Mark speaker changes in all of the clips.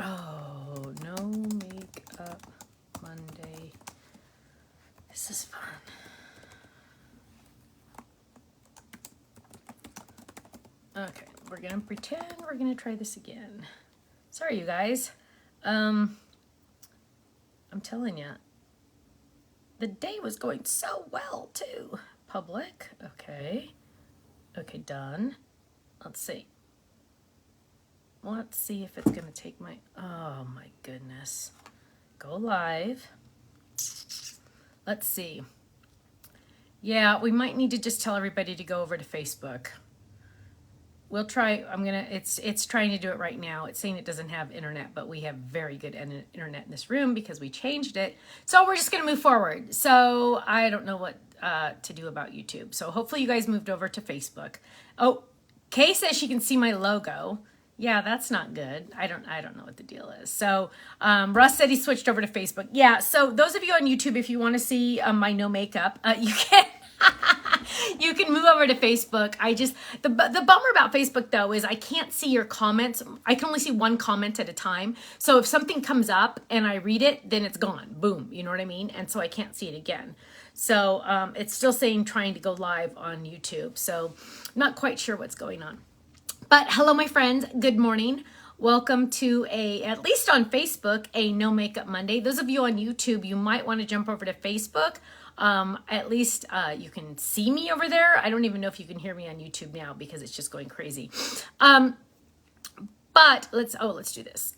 Speaker 1: Oh, no makeup Monday. This is fun. Okay, we're gonna pretend we're gonna try this again. Sorry, you guys. I'm telling you, the day was going so well too. Public, okay. Okay, done. Let's see. Let's see if it's gonna take my, oh my goodness. Go live. Let's see. Yeah, we might need to just tell everybody to go over to Facebook. We'll try, it's trying to do it right now. It's saying it doesn't have internet, but we have very good internet in this room because we changed it. So we're just gonna move forward. So I don't know what to do about YouTube. So hopefully you guys moved over to Facebook. Oh, Kay says she can see my logo. Yeah, that's not good. I don't know what the deal is. So Russ said he switched over to Facebook. Yeah, so those of you on YouTube, if you want to see my no makeup, you can. You can move over to Facebook. The bummer about Facebook though is I can't see your comments. I can only see one comment at a time. So if something comes up and I read it, then it's gone. Boom. You know what I mean? And so I can't see it again. So it's still saying trying to go live on YouTube. So not quite sure what's going on. But hello, my friends. Good morning. Welcome to at least on Facebook, a No Makeup Monday. Those of you on YouTube, you might want to jump over to Facebook. At least you can see me over there. I don't even know if you can hear me on YouTube now because it's just going crazy. But let's do this.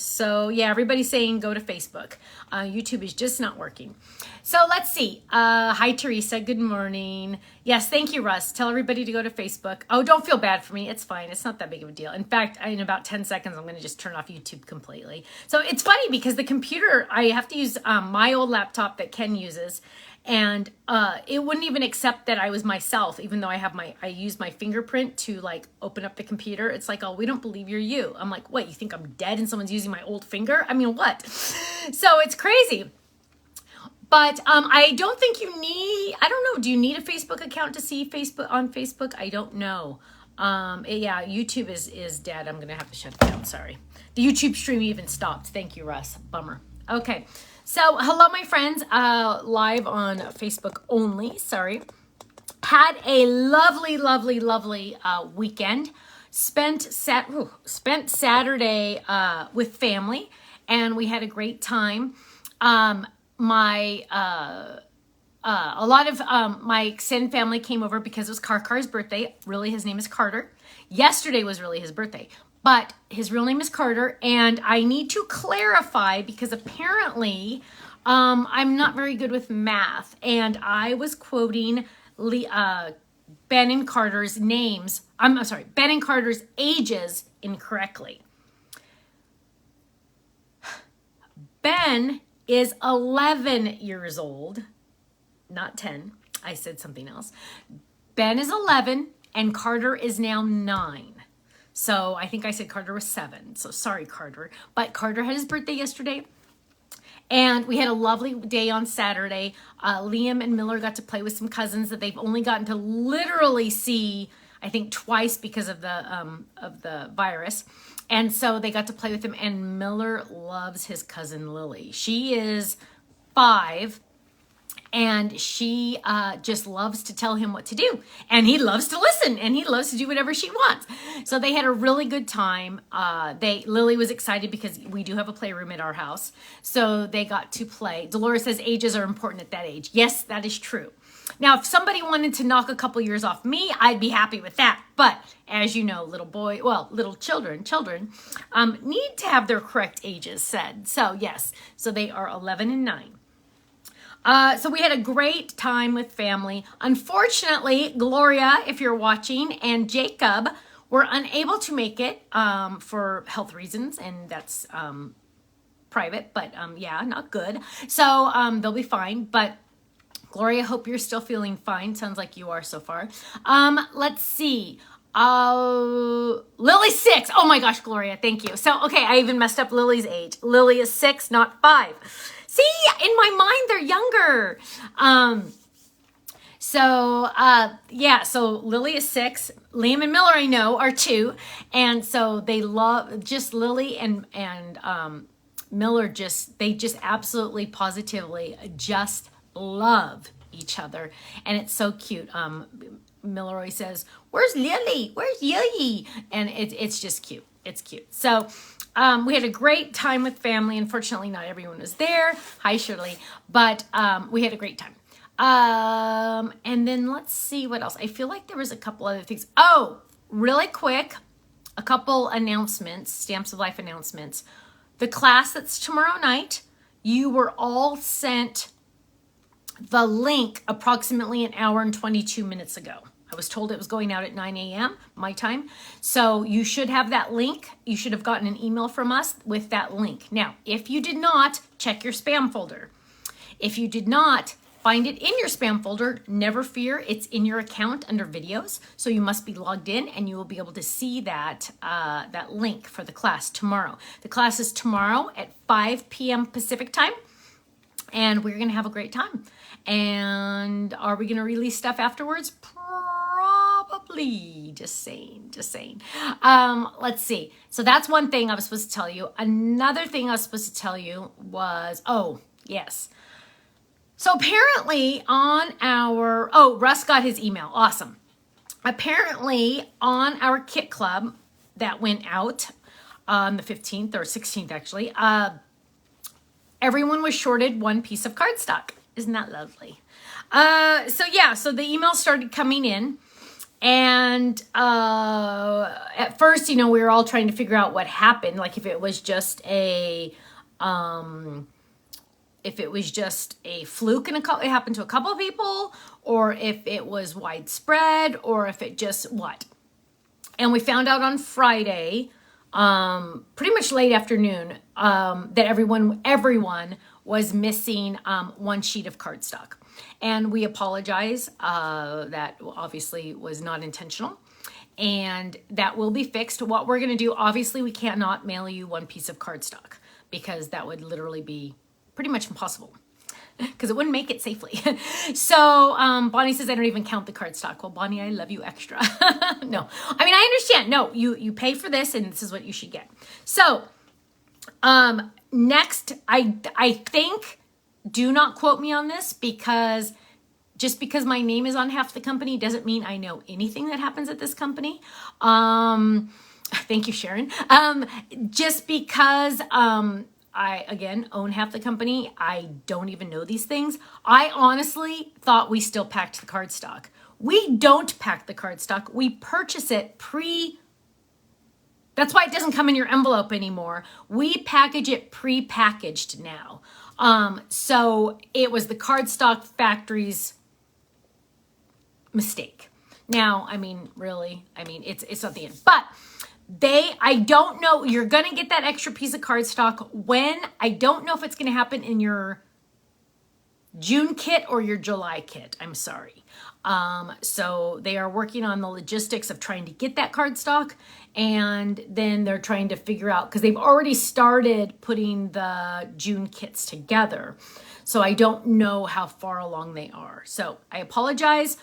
Speaker 1: So yeah, everybody's saying go to Facebook. YouTube is just not working. So let's see. Hi, Teresa. Good morning. Yes, thank you, Russ. Tell everybody to go to Facebook. Oh, don't feel bad for me. It's fine. It's not that big of a deal. In fact, in about 10 seconds, I'm going to just turn off YouTube completely. So it's funny because the computer, I have to use my old laptop that Ken uses. And it wouldn't even accept that I was myself, even though I use my fingerprint to like open up the computer. It's like, oh, we don't believe you're you. I'm like, what, you think I'm dead and someone's using my old finger? I mean, what? So it's crazy. But I don't think you need, I don't know, do you need a Facebook account to see Facebook on Facebook? I don't know. Yeah, YouTube is dead. I'm going to have to shut it down. Sorry. The YouTube stream even stopped. Thank you, Russ. Bummer. Okay. So, hello, my friends, live on Facebook only, sorry. Had a lovely, lovely, lovely weekend. Spent Saturday with family, and we had a great time. A lot of my extended family came over because it was Car's birthday. Really, his name is Carter. Yesterday was really his birthday. But his real name is Carter, and I need to clarify because apparently I'm not very good with math, and I was quoting Ben and Carter's names. I'm sorry, Ben and Carter's ages incorrectly. Ben is 11 years old, not 10. I said something else. Ben is 11, and Carter is now 9. So I think I said Carter was 7. So sorry, Carter. But Carter had his birthday yesterday. And we had a lovely day on Saturday. Liam and Miller got to play with some cousins that they've only gotten to literally see, I think, twice because of the virus. And so they got to play with them. And Miller loves his cousin Lily. She is 5. And she just loves to tell him what to do. And he loves to listen. And he loves to do whatever she wants. So they had a really good time. Lily was excited because we do have a playroom at our house. So they got to play. Dolores says ages are important at that age. Yes, that is true. Now, if somebody wanted to knock a couple years off me, I'd be happy with that. But as you know, little children need to have their correct ages said. So yes, so they are 11 and 9. So we had a great time with family. Unfortunately, Gloria, if you're watching, and Jacob were unable to make it for health reasons, and that's private, but yeah, not good. So they'll be fine, but Gloria, hope you're still feeling fine. Sounds like you are so far. Let's see. Lily's 6. Oh my gosh, Gloria, thank you. So, okay, I even messed up Lily's age. Lily is 6, not 5. See, in my mind, they're younger. So, yeah, so Lily is 6. Liam and Miller, I know, are 2. And so they love, just Lily and Miller, they just absolutely positively just love each other. And it's so cute. Miller always says, "Where's Lily? Where's Lily?" And it's just cute. It's cute. So we had a great time with family. Unfortunately, not everyone was there. Hi, Shirley. But we had a great time. And then let's see what else. I feel like there was a couple other things. Oh, really quick, a couple announcements, Stamps of Life announcements. The class that's tomorrow night, you were all sent the link approximately an hour and 22 minutes ago. I was told it was going out at 9 a.m. my time. So you should have that link. You should have gotten an email from us with that link. Now, if you did not, check your spam folder. If you did not find it in your spam folder, never fear. It's in your account under videos. So you must be logged in and you will be able to see that, that link for the class tomorrow. The class is tomorrow at 5 p.m. Pacific time. And we're going to have a great time. And are we going to release stuff afterwards? Probably. Just saying. Let's see. So that's one thing I was supposed to tell you. Another thing I was supposed to tell you was, oh, yes. So apparently on our, Russ got his email. Awesome. Apparently on our kit club that went out on the 15th or 16th, actually, everyone was shorted one piece of cardstock. Isn't that lovely? So the emails started coming in. And at first, we were all trying to figure out what happened. Like if it was just a fluke and it happened to a couple of people, or if it was widespread, or if it just what. And we found out on Friday, pretty much late afternoon, that everyone was missing one sheet of cardstock. And we apologize. That obviously was not intentional. And that will be fixed. What we're going to do, obviously, we cannot mail you one piece of cardstock because that would literally be pretty much impossible because it wouldn't make it safely. So Bonnie says, I don't even count the cardstock. Well, Bonnie, I love you extra. No, I mean, I understand. No, you pay for this and this is what you should get. So next, I think, do not quote me on this because just because my name is on half the company doesn't mean I know anything that happens at this company. Thank you, Sharon. Just because I, again, own half the company, I don't even know these things. I honestly thought we still packed the cardstock. We don't pack the cardstock. We purchase it That's why it doesn't come in your envelope anymore. We package it pre-packaged now. So it was the cardstock factory's mistake. Now, I mean, really, it's not the end. But I don't know, you're going to get that extra piece of cardstock when, I don't know if it's going to happen in your June kit or your July kit. I'm sorry. So they are working on the logistics of trying to get that cardstock, and then they're trying to figure out, because they've already started putting the June kits together. So I don't know how far along they are. So I apologize.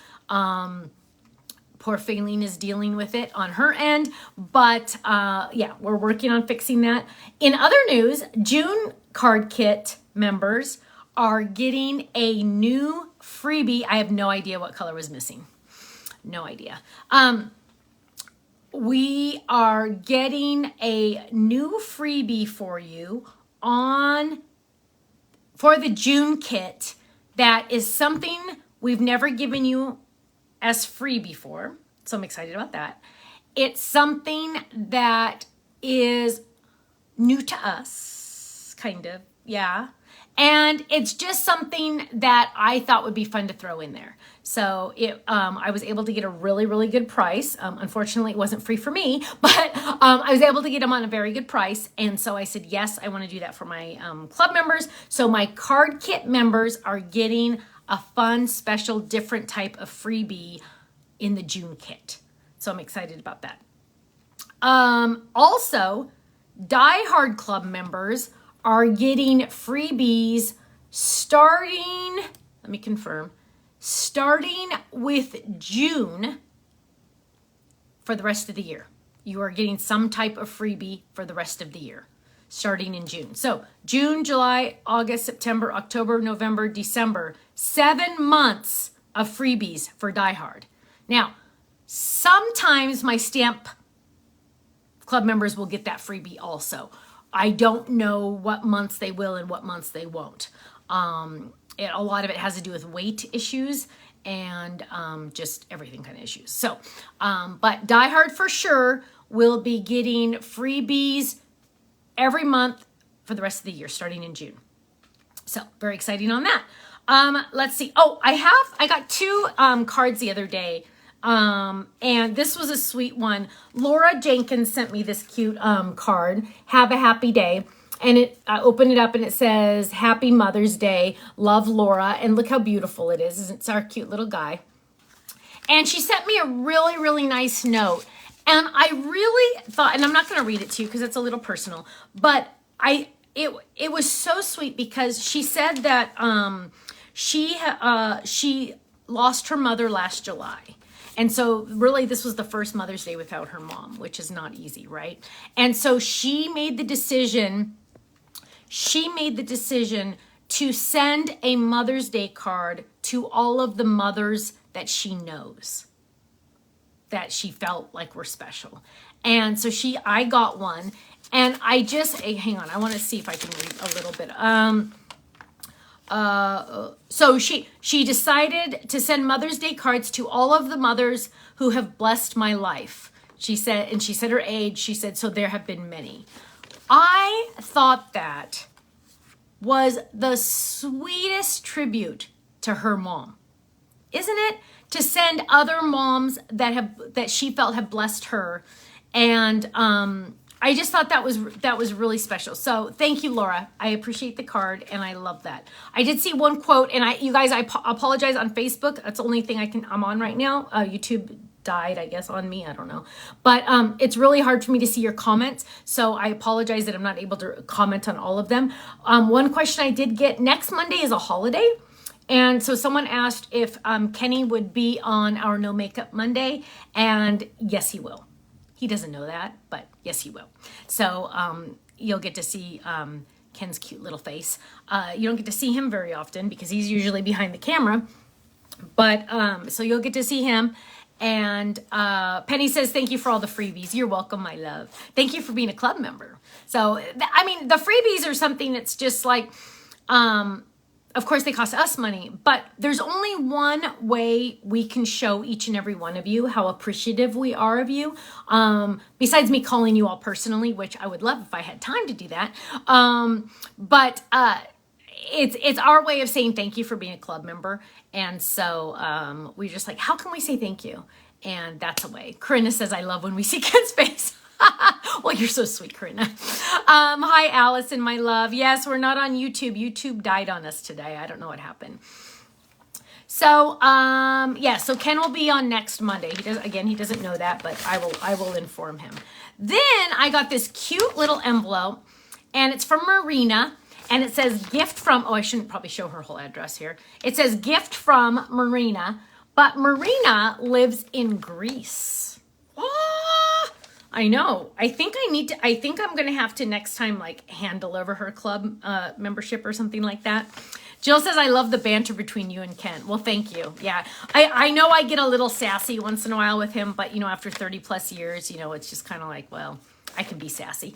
Speaker 1: Poor Faylene is dealing with it on her end, but yeah, we're working on fixing that. In other news, June card kit members are getting a new freebie. I have no idea what color was missing. No idea. We are getting a new freebie for you for the June kit. That is something we've never given you as free before. So I'm excited about that. It's something that is new to us, kind of, yeah. And it's just something that I thought would be fun to throw in there. So I was able to get a really, really good price. Unfortunately, it wasn't free for me, but I was able to get them on a very good price. And so I said, yes, I want to do that for my club members. So my card kit members are getting a fun, special, different type of freebie in the June kit. So I'm excited about that. Also, Die Hard Club members are getting freebies starting starting with June for the rest of the year. You are getting some type of freebie for the rest of the year, starting in June. So June, July, August, September, October, November, December, 7 months of freebies for Die Hard. Now, sometimes my stamp club members will get that freebie also. I don't know what months they will and what months they won't. A lot of it has to do with weight issues and just everything kind of issues. So, but Die Hard for sure will be getting freebies every month for the rest of the year, starting in June. So very exciting on that. Let's see. Oh, I got 2 cards the other day. And this was a sweet one. Laura Jenkins sent me this cute card. Have a happy day. And I opened it up and it says, Happy Mother's Day. Love, Laura. And look how beautiful it is. It's our cute little guy. And she sent me a really, really nice note. And I really thought, and I'm not going to read it to you because it's a little personal, but it was so sweet because she said that she lost her mother last July. And so really this was the first Mother's Day without her mom, which is not easy, right? And so she made the decision to send a Mother's Day card to all of the mothers that she knows, that she felt like were special. And so I got one, and I just, hang on, I want to see if I can read a little bit. So she decided to send Mother's Day cards to all of the mothers who have blessed my life. She said, and she said her age, she said, so there have been many. I thought that was the sweetest tribute to her mom. Isn't it? To send other moms that she felt have blessed her. And I just thought that was really special. So thank you, Laura. I appreciate the card and I love that. I did see one quote, and you guys, I apologize on Facebook. That's the only thing I'm on right now. YouTube died, I guess, on me. I don't know. But it's really hard for me to see your comments. So I apologize that I'm not able to comment on all of them. One question I did get, next Monday is a holiday. And so someone asked if Kenny would be on our No Makeup Monday. And yes, he will. He doesn't know that, but yes, he will. So you'll get to see Ken's cute little face. You don't get to see him very often because he's usually behind the camera. But so you'll get to see him. And Penny says, thank you for all the freebies. You're welcome, my love. Thank you for being a club member. So, I mean, the freebies are something that's just like, of course, they cost us money, but there's only one way we can show each and every one of you how appreciative we are of you. Besides me calling you all personally, which I would love if I had time to do that. But it's our way of saying thank you for being a club member. And so we're just like, how can we say thank you? And that's a way. Corinna says, I love when we see Ken's face. Well, you're so sweet, Corinna. Hi, Allison, my love. Yes, we're not on YouTube. YouTube died on us today. I don't know what happened. So, yeah, so Ken will be on next Monday. He doesn't know that, but I will inform him. Then I got this cute little envelope, and it's from Marina, and it says gift from, I shouldn't probably show her whole address here. It says gift from Marina, but Marina lives in Greece. Ah, I know. I think I'm going to have to next time, like, hand deliver her club membership or something like that. Jill says, I love the banter between you and Ken. Well, thank you. Yeah, I know I get a little sassy once in a while with him, but, after 30 plus years, it's just kind of like, well, I can be sassy.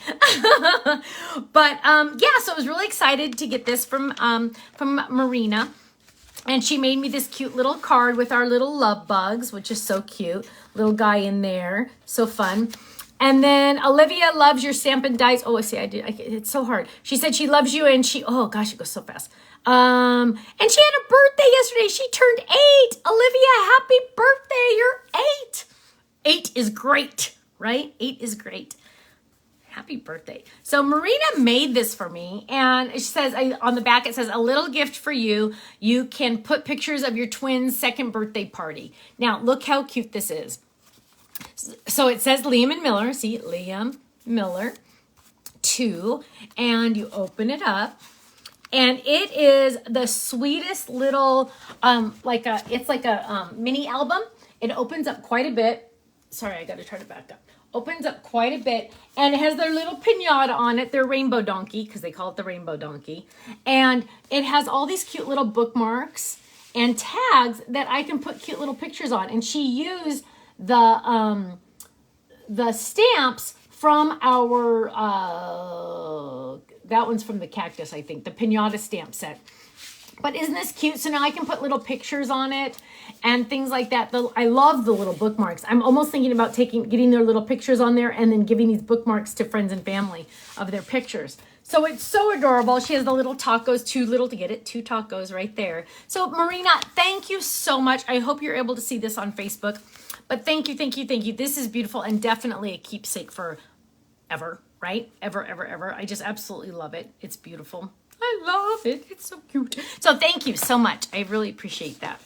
Speaker 1: But, yeah, so I was really excited to get this from Marina. And she made me this cute little card with our little love bugs, which is so cute. Little guy in there. So fun. And then Olivia loves your Stampin' Dies. Oh, see, it's so hard. She said she loves you, and oh gosh, it goes so fast. And she had a birthday yesterday. She turned 8. Olivia, happy birthday. You're 8. 8 is great, right? 8 is great. Happy birthday. So Marina made this for me, and she says on the back, it says, a little gift for you. You can put pictures of your twins' second birthday party. Now, look how cute this is. So it says Liam and Miller. See, Liam Miller 2. And you open it up, And it is the sweetest little, it's like a mini album. It opens up quite a bit. Sorry, I got to turn it back up. Opens up quite a bit, and it has their little pinata on it, their rainbow donkey, because they call it the rainbow donkey. And it has all these cute little bookmarks and tags that I can put cute little pictures on. And she used the stamps from our, that one's from the cactus, I think, the pinata stamp set. But isn't this cute? So now I can put little pictures on it and things like that. I love the little bookmarks. I'm almost thinking about getting their little pictures on there and then giving these bookmarks to friends and family of their pictures. So it's so adorable. She has the little tacos, too little to get it, 2 tacos right there. So Marina, thank you so much. I hope you're able to see this on Facebook. But thank you, thank you, thank you. This is beautiful and definitely a keepsake for ever, right? Ever, ever, ever. I just absolutely love it. It's beautiful. I love it. It's so cute. So thank you so much. I really appreciate that.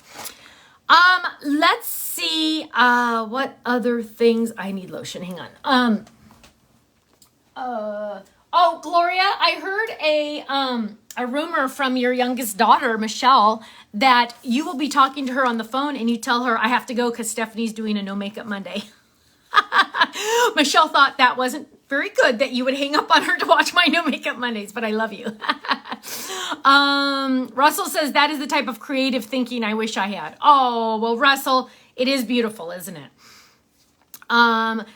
Speaker 1: Let's see what other things. I need lotion. Hang on. Oh, Gloria, I heard a rumor from your youngest daughter, Michelle, that you will be talking to her on the phone and you tell her I have to go because Stephanie's doing a no makeup Monday. Michelle thought that wasn't very good that you would hang up on her to watch my No Makeup Mondays, but I love you. Russell says that is the type of creative thinking I wish I had. Oh, well, Russell, it is beautiful, isn't it?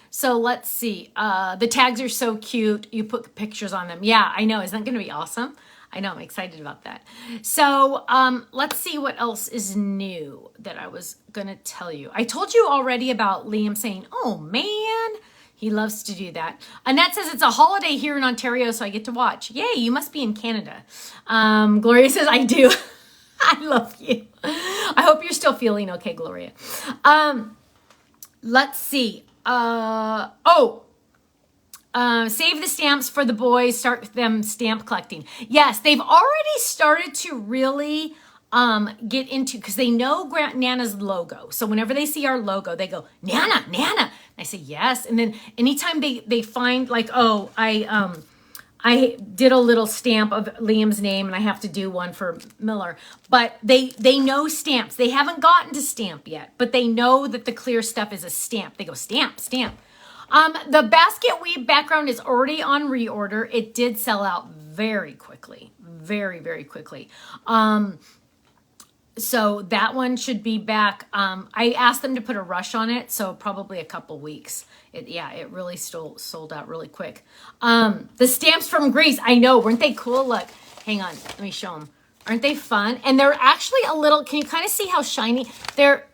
Speaker 1: So let's see. The tags are so cute. You put pictures on them. Yeah, I know. Isn't that going to be awesome? I know. I'm excited about that. So let's see what else is new that I was going to tell you. I told you already about Liam saying, oh, man. He loves to do that. Annette says it's a holiday here in Ontario, so I get to watch. Yay, you must be in Canada. Gloria says, I do. I love you. I hope you're still feeling okay, Gloria. Let's see. Save the stamps for the boys. Start them stamp collecting. Yes, they've already started to really get into, because they know Nana's logo. So whenever they see our logo, they go, Nana, Nana. I say, yes. And then anytime they find like, oh, I did a little stamp of Liam's name and I have to do one for Miller, but they know stamps. They haven't gotten to stamp yet, but they know that the clear stuff is a stamp. They go stamp, stamp. The basket weave background is already on reorder. It did sell out very quickly, very, very quickly. So that one should be back. I asked them to put a rush on it, so probably a couple weeks. It really sold out really quick. The stamps from Greece, I know, weren't they cool? Look, hang on, let me show them. Aren't they fun? And they're actually a little, can you kind of see how shiny? They're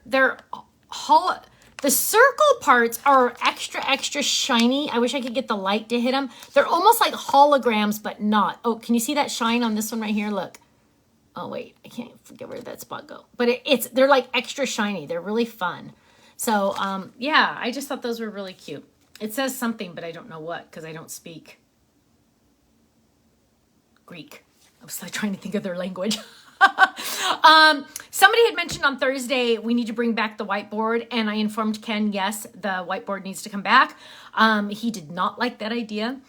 Speaker 1: hollow. The circle parts are extra shiny. I wish I could get the light to hit them. They're almost like holograms, but not. Oh, can you see that shine on this one right here? Look. Oh, wait, I can't forget where that spot go. But they're like extra shiny. They're really fun. So, yeah, I just thought those were really cute. It says something, but I don't know what, because I don't speak Greek. I was like trying to think of their language. Somebody had mentioned on Thursday, we need to bring back the whiteboard. And I informed Ken, yes, the whiteboard needs to come back. He did not like that idea.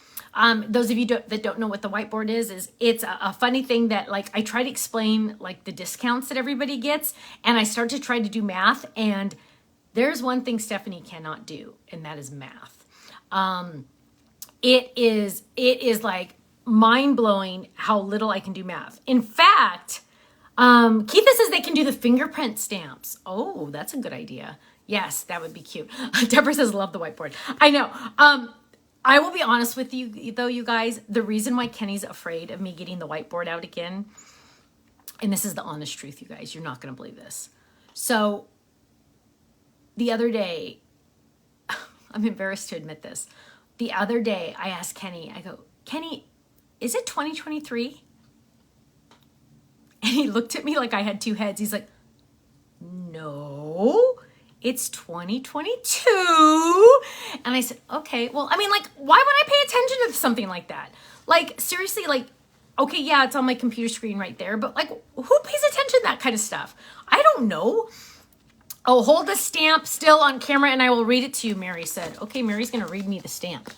Speaker 1: Those of you that don't know what the whiteboard is it's a funny thing that like I try to explain like the discounts that everybody gets, and I start to try to do math, and there's one thing Stephanie cannot do, and that is math. It is like mind-blowing how little I can do math. In fact, Keitha says they can do the fingerprint stamps. Oh, that's a good idea. Yes, that would be cute. Deborah says love the whiteboard. I know. I will be honest with you, though, you guys. The reason why Kenny's afraid of me getting the whiteboard out again, and this is the honest truth, you guys. You're not going to believe this. So the other day, I'm embarrassed to admit this. The other day, I asked Kenny, I go, Kenny, is it 2023? And he looked at me like I had two heads. He's like, no. It's 2022. And I said, okay, well, I mean, like, why would I pay attention to something like that? Like, seriously, like, okay, yeah, it's on my computer screen right there, but like, who pays attention to that kind of stuff? I don't know. Oh, hold the stamp still on camera and I will read it to you, Mary said. Okay, Mary's going to read me the stamp.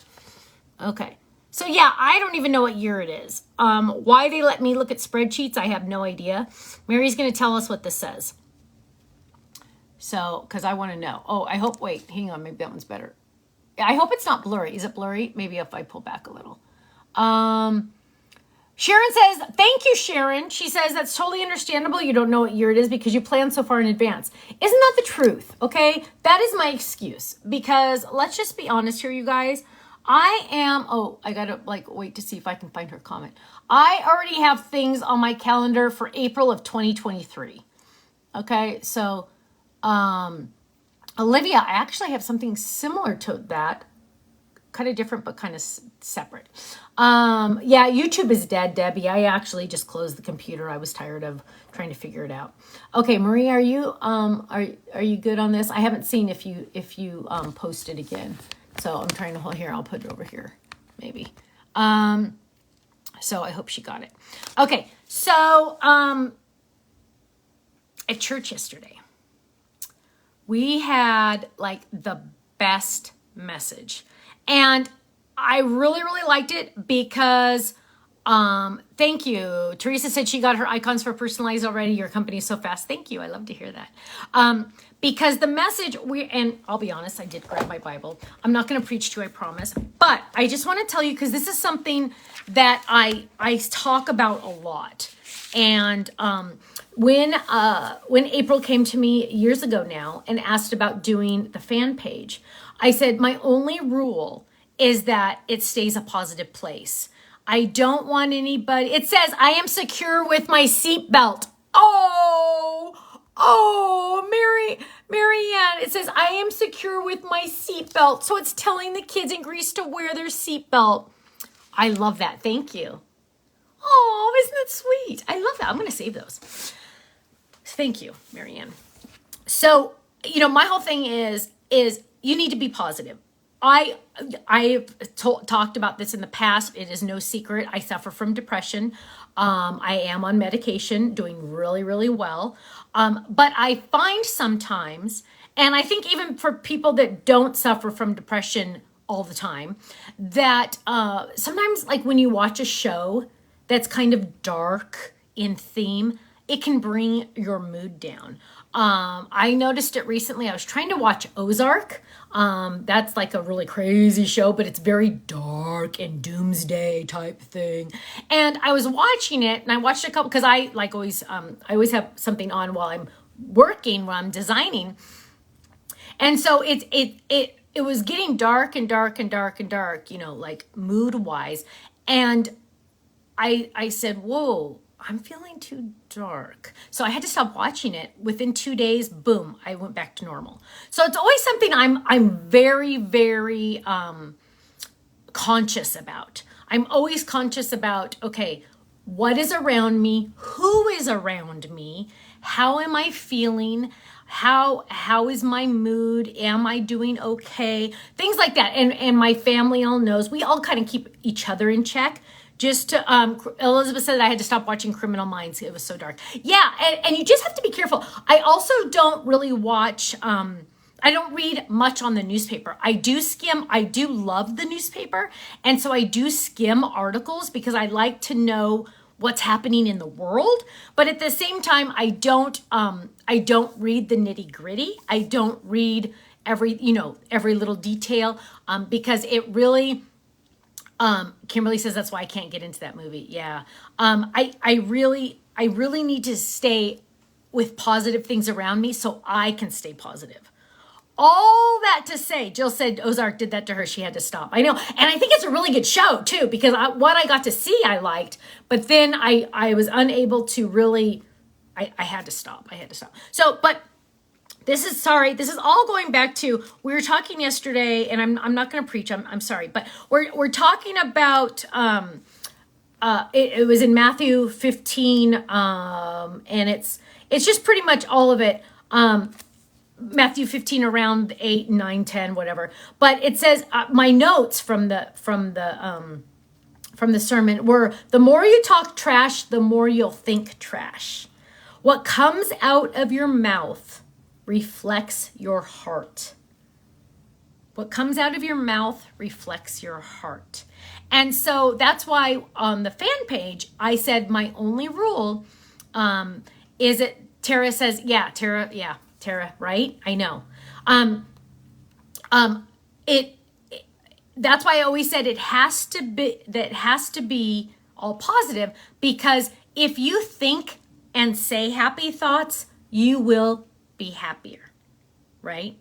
Speaker 1: Okay. So yeah, I don't even know what year it is. Why they let me look at spreadsheets, I have no idea. Mary's going to tell us what this says. So, because I want to know. Oh, I hope, wait, hang on, maybe that one's better. I hope it's not blurry. Is it blurry? Maybe if I pull back a little. Sharon says, thank you, Sharon. She says, that's totally understandable. You don't know what year it is because you plan so far in advance. Isn't that the truth? Okay. That is my excuse because let's just be honest here, you guys. I gotta wait to see if I can find her comment. I already have things on my calendar for April of 2023. Okay. So, Olivia, I actually have something similar to that. Kind of different, but kind of separate. Yeah, YouTube is dead, Debbie. I actually just closed the computer. I was tired of trying to figure it out. Okay, Marie, are you good on this? I haven't seen if you post it again. So I'm trying to hold here. I'll put it over here, maybe. So I hope she got it. Okay, so at church yesterday, we had like the best message. And I really, really liked it because, thank you. Teresa said she got her icons for personalized already. Your company is so fast. Thank you. I love to hear that. Because the message, and I'll be honest, I did grab my Bible. I'm not going to preach to you, I promise. But I just want to tell you, because this is something that I talk about a lot. And when April came to me years ago now and asked about doing the fan page, I said, my only rule is that it stays a positive place. I don't want anybody, it says, I am secure with my seatbelt. Marianne, it says, I am secure with my seatbelt. So it's telling the kids in Greece to wear their seatbelt. I love that. Thank you. Oh, isn't that sweet? I love that. I'm going to save those. Thank you, Marianne. So, my whole thing is you need to be positive. I've talked about this in the past. It is no secret. I suffer from depression. I am on medication, doing really, really well. But I find sometimes, and I think even for people that don't suffer from depression all the time, that sometimes like when you watch a show that's kind of dark in theme, it can bring your mood down. I noticed it recently. I was trying to watch Ozark. That's like a really crazy show, but it's very dark and doomsday type thing. And I was watching it, and I watched a couple because I always have something on while I'm working, while I'm designing. And so it was getting dark and dark and dark and dark, like mood wise. And I said, whoa, I'm feeling too dark. So I had to stop watching it. Within 2 days, boom, I went back to normal. So it's always something I'm very, very conscious about. I'm always conscious about, okay, what is around me? Who is around me? How am I feeling? How is my mood? Am I doing okay? Things like that. And my family all knows. We all kind of keep each other in check. Just to, Elizabeth said that I had to stop watching Criminal Minds. It was so dark. Yeah, and you just have to be careful. I also don't really watch, I don't read much on the newspaper. I do love the newspaper. And so I do skim articles because I like to know what's happening in the world. But at the same time, I don't read the nitty gritty. I don't read every little detail because it really... Kimberly says that's why I can't get into that movie. Yeah. I really need to stay with positive things around me so I can stay positive. All that to say, Jill said Ozark did that to her. She had to stop. I know. And I think it's a really good show too, because what I got to see, I liked, but then I was unable to really, I had to stop. So, but this is all going back to, we were talking yesterday, and I'm not going to preach, I'm sorry, but we're talking about, it was in Matthew 15, and it's just pretty much all of it, Matthew 15 around 8, 9, 10, whatever. But it says, my notes from the sermon were, the more you talk trash, the more you'll think trash. What comes out of your mouth reflects your heart. What comes out of your mouth reflects your heart. And so that's why on the fan page, I said my only rule is it, Tara says, Tara, right? I know. That's why I always said it has to be all positive, because if you think and say happy thoughts, you will be happier, right?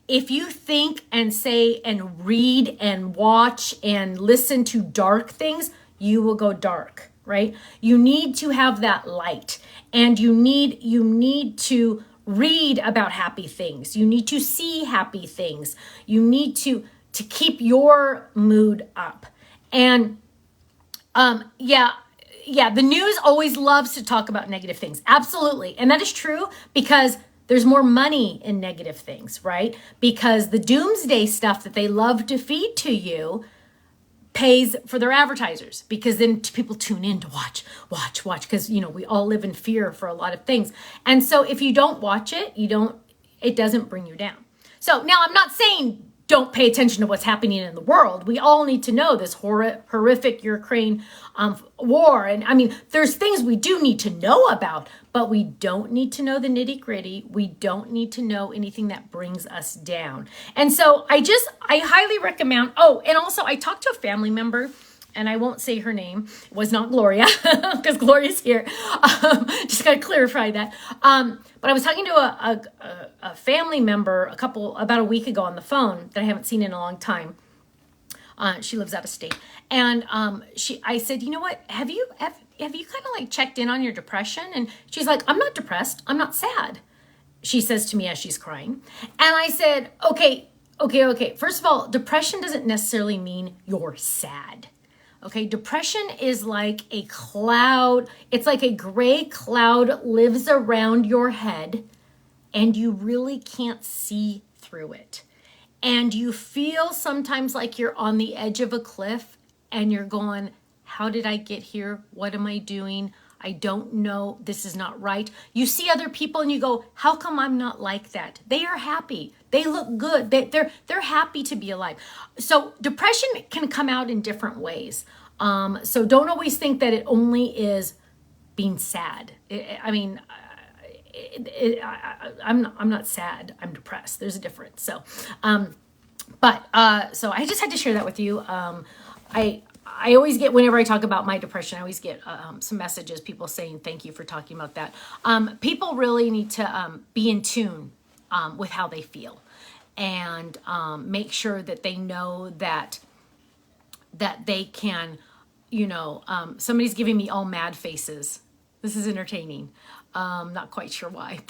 Speaker 1: If you think and say and read and watch and listen to dark things, you will go dark, right? You need to have that light, and you need to read about happy things. You need to see happy things. You need to keep your mood up. And the news always loves to talk about negative things. Absolutely. And that is true, because there's more money in negative things, right? Because the doomsday stuff that they love to feed to you pays for their advertisers, because then people tune in to watch, because, we all live in fear for a lot of things. And so if you don't watch it, it doesn't bring you down. So now I'm not saying don't pay attention to what's happening in the world. We all need to know this horrific Ukraine war. And I mean, there's things we do need to know about, but we don't need to know the nitty gritty. We don't need to know anything that brings us down. And so I highly recommend, and also I talked to a family member, and I won't say her name. It was not Gloria, because Gloria's here. Just got to clarify that. But I was talking to a family member about a week ago on the phone that I haven't seen in a long time. She lives out of state. And I said, you know what, have you kind of like checked in on your depression? And she's like, I'm not depressed. I'm not sad. She says to me as she's crying. And I said, okay. First of all, depression doesn't necessarily mean you're sad. Okay, depression is like a cloud. It's like a gray cloud lives around your head, and you really can't see through it. And you feel sometimes like you're on the edge of a cliff, and you're going, how did I get here? What am I doing? I don't know. This is not right. You see other people and you go, how come I'm not like that? They are happy. They look good. They're happy to be alive. So depression can come out in different ways. So don't always think that it only is being sad. I'm not sad. I'm depressed. There's a difference. So, so I just had to share that with you. I always get, whenever I talk about my depression, I always get some messages, people saying, thank you for talking about that. People really need to be in tune with how they feel, and make sure that they know that they can, somebody's giving me all mad faces. This is entertaining. Not quite sure why.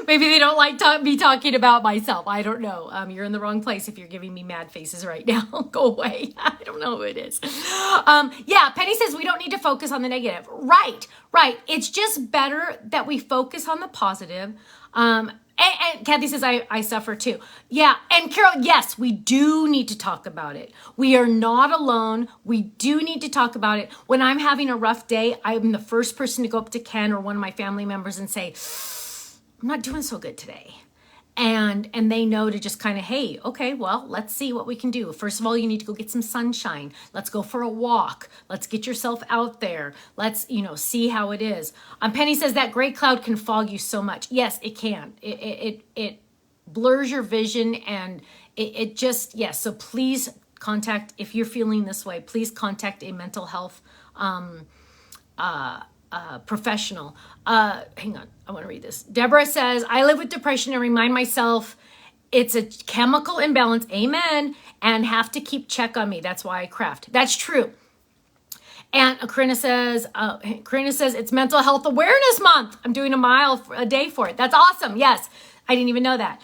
Speaker 1: Maybe they don't like me talking about myself. I don't know. You're in the wrong place if you're giving me mad faces right now. Go away. I don't know who it is. Penny says we don't need to focus on the negative. Right. It's just better that we focus on the positive. And Kathy says, I suffer too. Yeah. And Carol, yes, we do need to talk about it. We are not alone. We do need to talk about it. When I'm having a rough day, I'm the first person to go up to Ken or one of my family members and say, I'm not doing so good today. And they know to just kind of, hey, okay, well, let's see what we can do. First of all, you need to go get some sunshine. Let's go for a walk. Let's get yourself out there. Let's, see how it is. Penny says that gray cloud can fog you so much. Yes, it can. It blurs your vision, and it just, yes. So please contact, if you're feeling this way, please contact a mental health professional. Hang on, I want to read this. Deborah says, I live with depression and remind myself it's a chemical imbalance, amen, and have to keep check on me. That's why I craft. That's true. And Karina says, it's Mental Health Awareness Month. I'm doing a mile a day for it. That's awesome. Yes, I didn't even know that.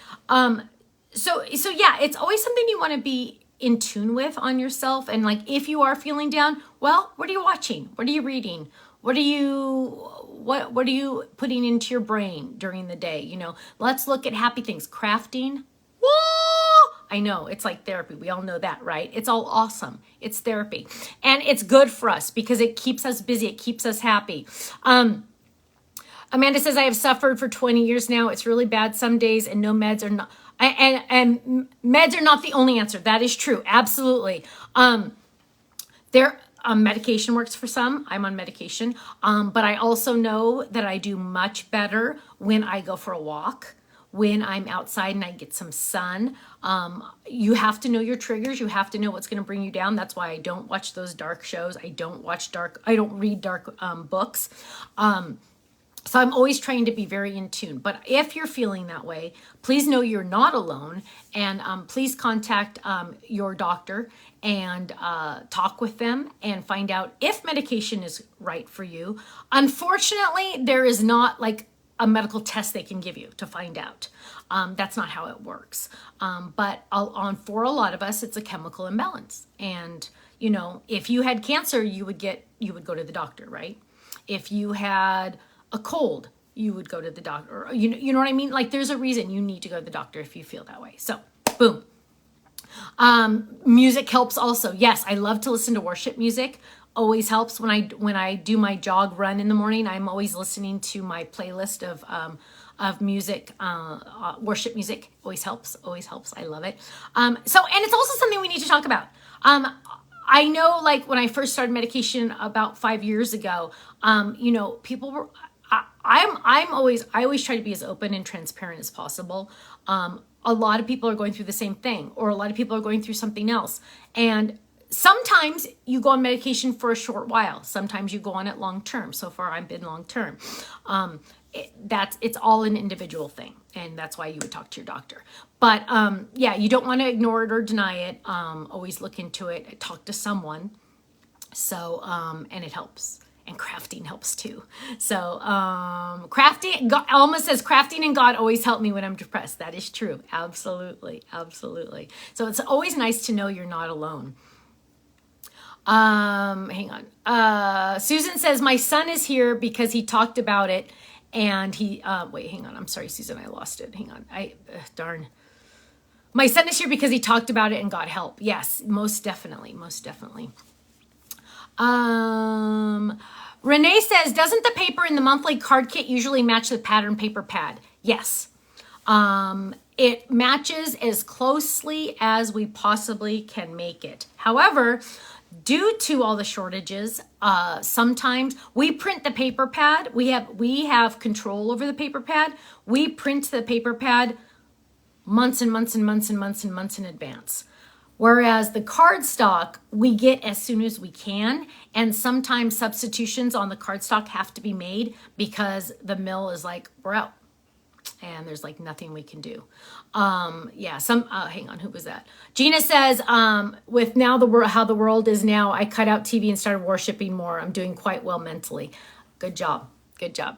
Speaker 1: So yeah, it's always something you want to be in tune with on yourself. And like, if you are feeling down, well, what are you watching? What are you reading? What are you putting into your brain during the day? Let's look at happy things. Crafting. Whoa! I know, it's like therapy. We all know that, right? It's all awesome. It's therapy. And it's good for us because it keeps us busy. It keeps us happy. Amanda says, I have suffered for 20 years now. It's really bad some days, and no meds are not. And meds are not the only answer. That is true. Absolutely. There, medication works for some. I'm on medication. But I also know that I do much better when I go for a walk, when I'm outside and I get some sun. You have to know your triggers. You have to know what's going to bring you down. That's why I don't watch those dark shows. I don't read dark books. So I'm always trying to be very in tune. But if you're feeling that way, please know you're not alone. And please contact your doctor and talk with them and find out if medication is right for you. Unfortunately, there is not like a medical test they can give you to find out. That's not how it works. But for a lot of us, it's a chemical imbalance. And, you know, if you had cancer, you would go to the doctor, right? If you had a cold, you would go to the doctor. You know what I mean? Like there's a reason you need to go to the doctor if you feel that way. So boom. Music helps also. Yes, I love to listen to worship music. Always helps when I do my jog run in the morning. I'm always listening to my playlist of music, worship music. Always helps. I love it. And it's also something we need to talk about. I know, like when I first started medication about 5 years ago, you know, people were. I always try to be as open and transparent as possible. A lot of people are going through the same thing, or a lot of people are going through something else. And sometimes you go on medication for a short while. Sometimes you go on it long term. So far, I've been long term. It's all an individual thing, and that's why you would talk to your doctor. But yeah, you don't want to ignore it or deny it. Always look into it. Talk to someone. So and it helps. And crafting helps too. So crafting, Alma says, crafting and God always help me when I'm depressed. That is true. Absolutely. So it's always nice to know you're not alone. Hang on. Susan says, my son is here because he talked about it. And he, wait, hang on. I'm sorry, Susan, I lost it. Hang on. Darn. My son is here because he talked about it and got help. Yes, most definitely. Renee says, doesn't the paper in the monthly card kit usually match the pattern paper pad? Yes. It matches as closely as we possibly can make it. However, due to all the shortages, sometimes we print the paper pad. We have control over the paper pad. We print the paper pad months and months and months and months and months in advance. Whereas the cardstock, we get as soon as we can. And sometimes substitutions on the cardstock have to be made because the mill is like, we're out. And there's like nothing we can do. Yeah, hang on, who was that? Gina says, with now how the world is now, I cut out TV and started worshiping more. I'm doing quite well mentally. Good job.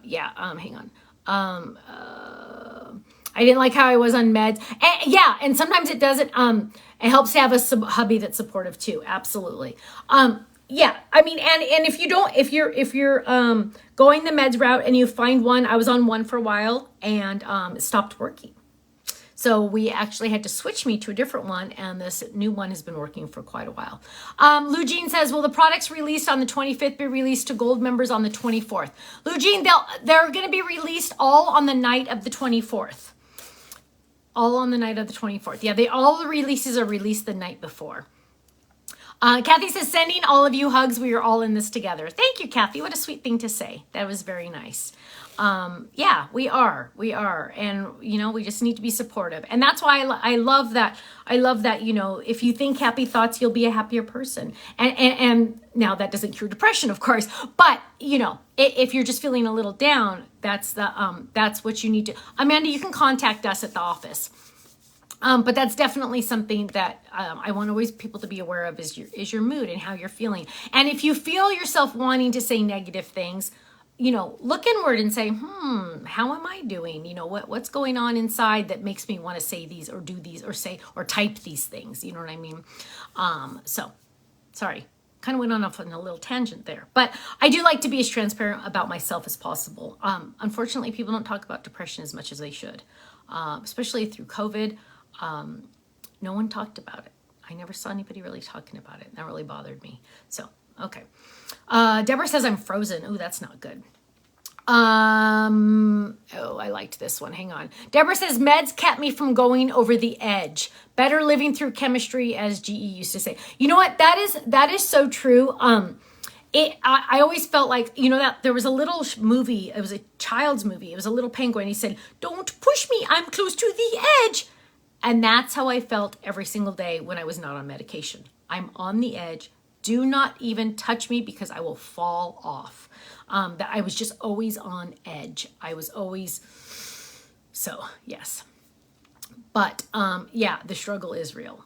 Speaker 1: Yeah, hang on. I didn't like how I was on meds. And sometimes it doesn't, it helps to have a hubby that's supportive too. Absolutely. Yeah, I mean, and if you're going the meds route and you find one, I was on one for a while and it stopped working. So we actually had to switch me to a different one, and this new one has been working for quite a while. Lou Jean says, will the products released on the 25th be released to gold members on the 24th? Lou Jean, they're going to be released all on the night of the 24th. All on the night of the 24th. Yeah, all the releases are released the night before. Kathy says, sending all of you hugs. We are all in this together. Thank you, Kathy. What a sweet thing to say. That was very nice. Yeah, we are. And, you know, we just need to be supportive. And that's why I love that. I love that, you know, if you think happy thoughts, you'll be a happier person. And now that doesn't cure depression, of course. But, you know, if you're just feeling a little down, that's what you need to. Amanda, you can contact us at the office. But that's definitely something that I want always people to be aware of is your mood and how you're feeling. And if you feel yourself wanting to say negative things, you know, look inward and say, how am I doing? You know, what's going on inside that makes me want to say these or do these or say or type these things? You know what I mean? So, sorry. Kind of went off on a little tangent there. But I do like to be as transparent about myself as possible. Unfortunately, people don't talk about depression as much as they should, especially through COVID. No one talked about it. I never saw anybody really talking about it. That really bothered me. So, okay. Deborah says I'm frozen. Ooh, that's not good. Oh, I liked this one. Hang on. Deborah says, meds kept me from going over the edge. Better living through chemistry, as GE used to say. You know what? That is so true. I always felt like, that there was a little movie. It was a child's movie. It was a little penguin. He said, don't push me. I'm close to the edge. And that's how I felt every single day when I was not on medication. I'm on the edge. Do not even touch me because I will fall off. That I was just always on edge. I was always, so yes. But yeah, the struggle is real.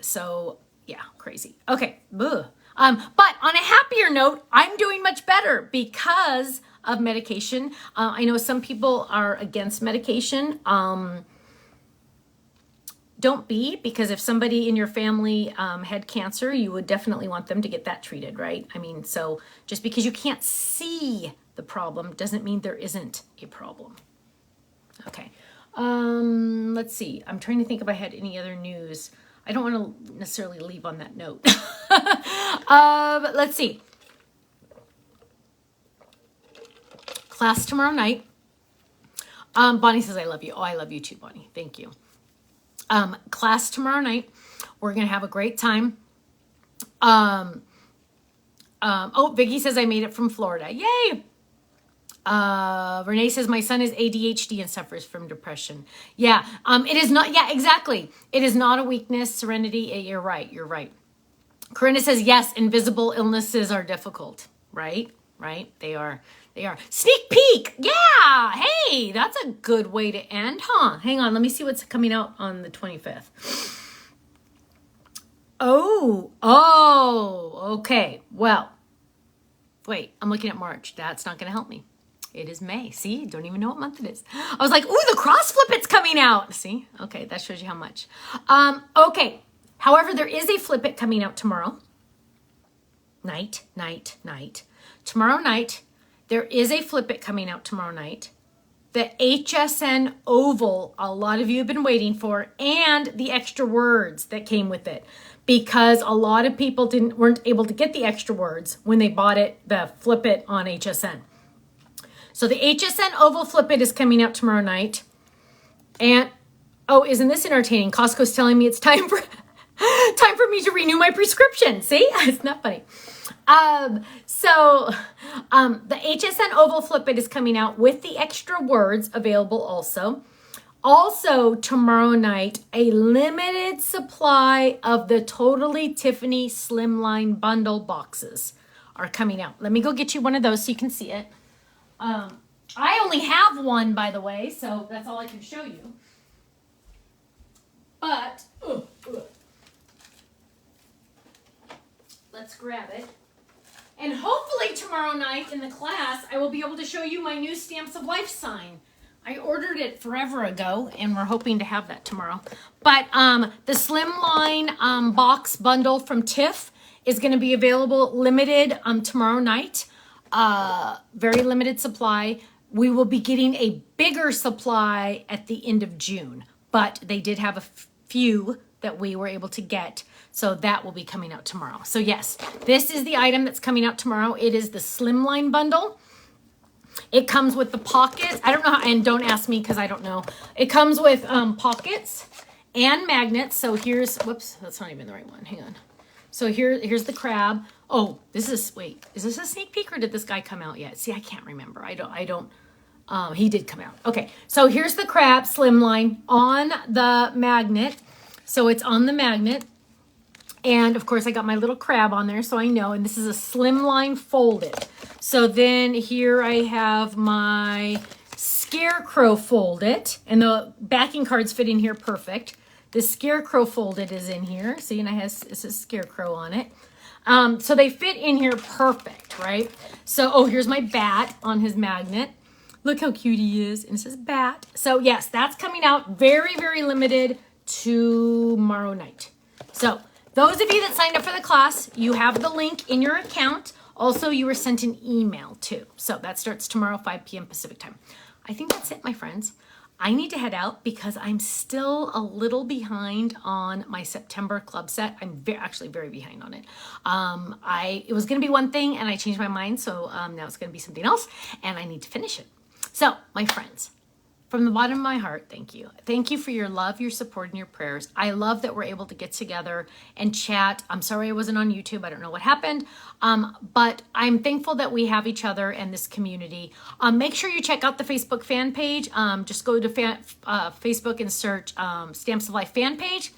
Speaker 1: So yeah, crazy. Okay. But on a happier note, I'm doing much better because of medication. I know some people are against medication. Don't be, because if somebody in your family had cancer, you would definitely want them to get that treated, right? I mean, so just because you can't see the problem doesn't mean there isn't a problem. Okay. Let's see. I'm trying to think if I had any other news. I don't want to necessarily leave on that note. Let's see. Class tomorrow night. Bonnie says, I love you. Oh, I love you too, Bonnie. Thank you. Class tomorrow night. We're going to have a great time. Oh, Vicky says I made it from Florida. Yay. Renee says my son is ADHD and suffers from depression. Yeah. It is not. Yeah, exactly. It is not a weakness. Serenity. You're right. You're right. Corinna says, yes, invisible illnesses are difficult. Right. Right. They are. They are. Sneak peek. Yeah. Hey, that's a good way to end, huh? Hang on. Let me see what's coming out on the 25th. Oh, okay. Well, wait, I'm looking at March. That's not going to help me. It is May. See, don't even know what month it is. I was like, ooh, the cross Flippit's coming out. See? Okay, that shows you how much. Okay. However, there is a Flippit coming out tomorrow. Night. Tomorrow night. There is a Flippit coming out tomorrow night. The HSN Oval, a lot of you have been waiting for, and the extra words that came with it. Because a lot of people weren't able to get the extra words when they bought it, the Flippit on HSN. So the HSN Oval Flippit is coming out tomorrow night. And, oh, isn't this entertaining? Costco's telling me it's time for me to renew my prescription. See? It's not funny. The HSN Oval Flippit is coming out with the extra words available also. Also, tomorrow night, a limited supply of the Totally Tiffany Slimline Bundle boxes are coming out. Let me go get you one of those so you can see it. I only have one, by the way, so that's all I can show you. But, let's grab it. And hopefully tomorrow night in the class, I will be able to show you my new Stamps of Life sign. I ordered it forever ago, and we're hoping to have that tomorrow. But the Slimline box bundle from Tiff is going to be available limited tomorrow night. Very limited supply. We will be getting a bigger supply at the end of June, but they did have a few that we were able to get. So that will be coming out tomorrow. So yes, this is the item that's coming out tomorrow. It is the Slimline bundle. It comes with the pockets. I don't know how, and don't ask me because I don't know. It comes with pockets and magnets. So here's, whoops, that's not even the right one. Hang on. So here's the crab. Oh, is this a sneak peek or did this guy come out yet? See, I can't remember. He did come out. Okay, so here's the crab Slimline on the magnet. So it's on the magnet. And of course I got my little crab on there, so I know, and this is a Slimline folded. So then here I have my Scarecrow folded, and the backing cards fit in here perfect. The Scarecrow folded is in here. See, and it says Scarecrow on it. So they fit in here perfect, right? So, oh, here's my bat on his magnet. Look how cute he is. And it says bat. So yes, that's coming out very, very limited tomorrow night. So those of you that signed up for the class, you have the link in your account. Also, you were sent an email too. So that starts tomorrow, 5 p.m. Pacific time. I think that's it, my friends. I need to head out because I'm still a little behind on my September club set. I'm actually very behind on it. It was going to be one thing and I changed my mind. So now it's going to be something else and I need to finish it. So my friends, from the bottom of my heart, thank you. Thank you for your love, your support, and your prayers. I love that we're able to get together and chat. I'm sorry I wasn't on YouTube. I don't know what happened. But I'm thankful that we have each other and this community. Make sure you check out the Facebook fan page. Just go to Facebook and search Stamps of Life fan page.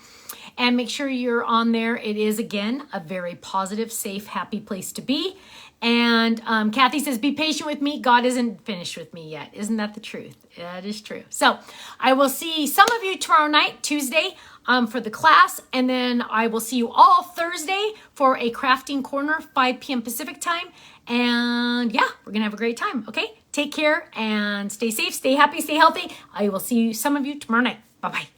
Speaker 1: And make sure you're on there. It is, again, a very positive, safe, happy place to be. And Kathy says, be patient with me. God isn't finished with me yet. Isn't that the truth? That is true. So I will see some of you tomorrow night, Tuesday, for the class. And then I will see you all Thursday for a crafting corner, 5 p.m. Pacific time. And yeah, we're going to have a great time. Okay? Take care and stay safe, stay happy, stay healthy. I will see some of you tomorrow night. Bye-bye.